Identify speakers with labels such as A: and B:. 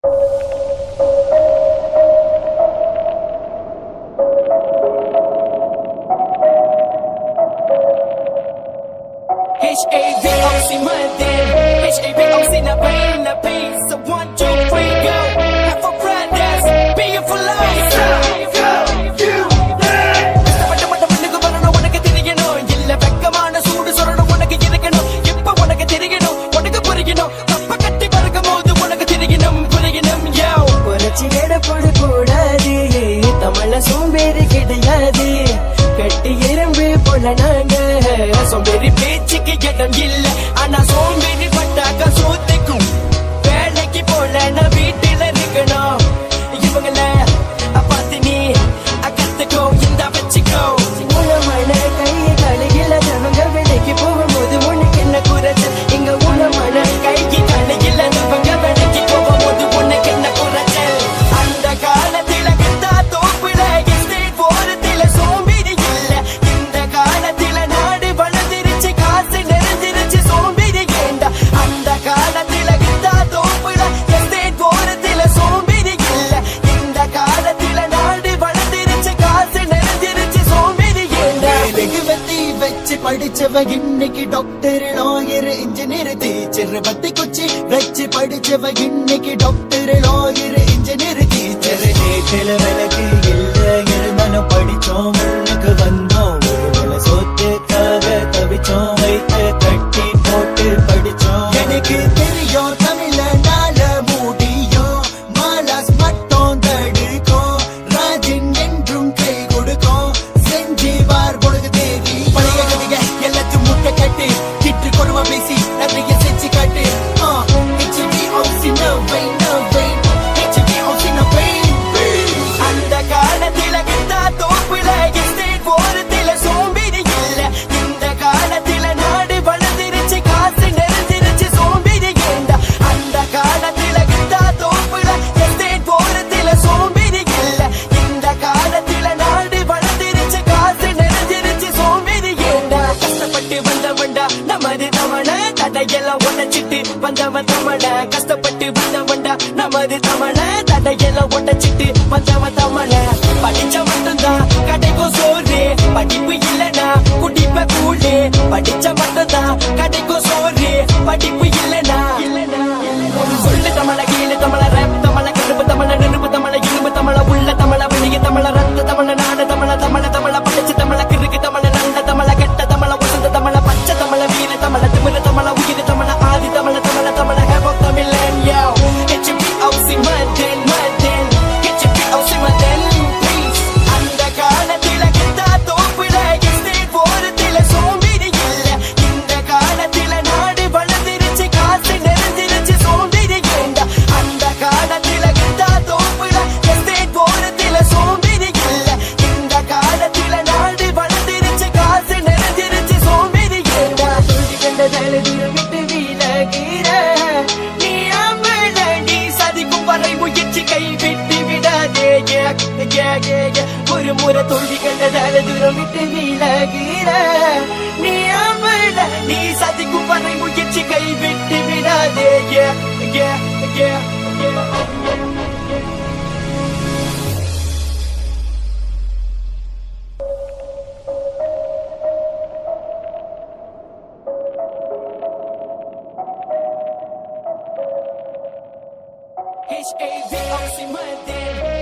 A: H-A-V-O-C Monday, H-A-V-O-C na pain na peace. So 1, 2, 3, go. Have for brothers, being for life. கஷ்டப்பட்ட மண்ணுக்கு வரணும், உனக்கு தெரியணும். இல்ல வெக்கமான சூடு சொல்லணும், உனக்கு இருக்கணும். இப்ப உனக்கு தெரியணும், உனக்கு புரியணும். தப்ப கட்டி பறக்கும் போது உனக்கு தெரியணும், புரியணும்.
B: புரட்சி எடுப்பது கூடாது, தமிழ சோம்பேறி கிடையாது. கட்டி எறும்பு போல நாங்க
A: சோம்பேறி பேச்சுக்கு இடம் இல்ல, ஆனா சோம்பேறி பட்டாக்க சூத்திக்கும். வேலைக்கு போல நான் வீட்டுல இருக்கணும். இவங்கள பார்த்து நீ கத்துக்கோ, இந்த வச்சுக்கோ.
B: உணமான கையை கலையில தவங்க வேலைக்கு போகும்போது உனக்கு என்ன குறைச்சல்?
A: இங்க உணமான கைக்கு கலையில தவங்க வேலைக்கு போகும்போது உனக்கு என்ன குறைச்சல்? அந்த காலத்தில வித்தா தோப்புல எஸ்டேட் போறதில சோம்பேறி இல்ல. இந்த காலத்தில நாடு வளர்ந்துருச்சு, காசு நிறைஞ்சிருச்சு, சோம்பேறி ஏண்டா? அந்த காலத்தில வித்தா தோப்புல எஸ்டேட் போறதில சோம்பேறி இல்ல. இந்த காலத்தில நாடு வளர்ந்துருச்சு, காசு நிறைஞ்சிருச்சு, சோம்பேறி ஏண்டா?
C: வெகுவத்தி வச்சு படிச்சவ இன்னைக்கு டாக்டர், லாயர், இன்ஜினியர், டீச்சர். பத்தி குச்சி வச்சு படிச்சவ இன்னைக்கு டாக்டர், லாயர், இன்ஜினியர், டீச்சர். நேற்றில விளக்கு இல்ல இருந்தாலும் படிச்சோம், முன்னுக்கு வந்தோம். ஒரு வேளை சொத்துக்காக தவிச்சோம், வைத்த கட்டி போட்டு படிச்சோம். எனக்கு தெரியும் தமிழ நாள முடியும், மாலாஸ் மட்டும் தடுக்கும். ராஜின் என்றும் கை கொடுக்கும், செஞ்சு வார் பொழுது தேடி. பழைய கதைய எல்லாத்தையும் முட்டை கட்டு, கிட்டு கொடுமை பேசி நிறைய செஞ்சு காட்டு. HBOC no way, no way. HBOC no way.
A: அந்த காலத்தில வித்தா தோப்புல எஸ்டேட் போறதில சோம்பேறி இல்ல. இந்த காலத்தில நாடு வளர்ந்துருச்சு, காசு நிறைஞ்சிருச்சு, சோம்பேறி ஏண்டா? அந்த காலத்தில வித்தா தோப்புல எஸ்டேட் போறதில சோம்பேறி இல்ல. இந்த காலத்தில நாடு வளர்ந்துருச்சு, காசு நிறைஞ்சிருச்சு, சோம்பேறி ஏண்டா? கஷ்டப்பட்டு வந்தவன்டா நமது தமிழ, தடையெல்லாம் உடைச்சிட்டு வந்தவன் தமிழ. கஷ்டப்பட்டு வந்தவன்டா நமது தமிழ, தடையெல்லாம் உடைச்சிட்டு வந்தவன் தமிழ. படிச்ச மட்டும்தான் கடைக்கும் சோறு, படிப்பு இல்லனா குடிப்ப கூழு. படிச்ச மட்டும்தான் கடைக்கும் சோறு, படிப்பு இல்லனா சொல்லு தமிழ, கீழு தமிழ, ரேப் தமிழ, கருப்பு தமிழ, நெருப்பு தமிழ, இரும்பு தமிழ, உள்ள தமிழ, வெளிய தமிழ, ரத்த தமிழ, நாடு தமிழ, தமிழ தமிழ, படிச்ச தமிழ, கிறுக்கு தமிழ, நல்ல தமிழ, கெட்ட தமிழ, வசந்த தமிழ, பச்சை தமிழ, வீர தமிழ, திமிர தமிழ, உயிர் தமிழ, ஆதி தமிழ, தமிழ தமிழ, have of தமிழன். HBOC Monday, Monday, HBOC Monday, please. அந்த காலத்தில கித்தா தோப்புல எஸ்டேட் போறதில சோம்பேறி இல்ல. இந்த காலத்தில நாடு வளர்ந்துருச்சு, காசு நிறைஞ்சிருச்சு, சோம்பேறி ஏண்டா? அந்த காலத்தில கித்தா தோப்புல எஸ்டேட் போறதில சோம்பேறி இல்ல. இந்த காலத்தில நாடு வளர்ந்துருச்சு, காசு நிறைஞ்சிருச்சு, சோம்பேறி ஏண்டா?
B: சொல்லி கண்ட தலைவீரம் விட்டு வீழகிற
A: நீ அம்பள, நீ சதிக்கும் வரை முயற்சி கைவிட்டு விடாதே.
B: ஒரு முறை தோல்வி கண்டதால தூரம் விட்டு வீழகிற
A: நீ அம்பள, நீ சதிக்கும் வரை முயற்சி கைவிட்டு விடாதே. H-A-V-O-C Monday,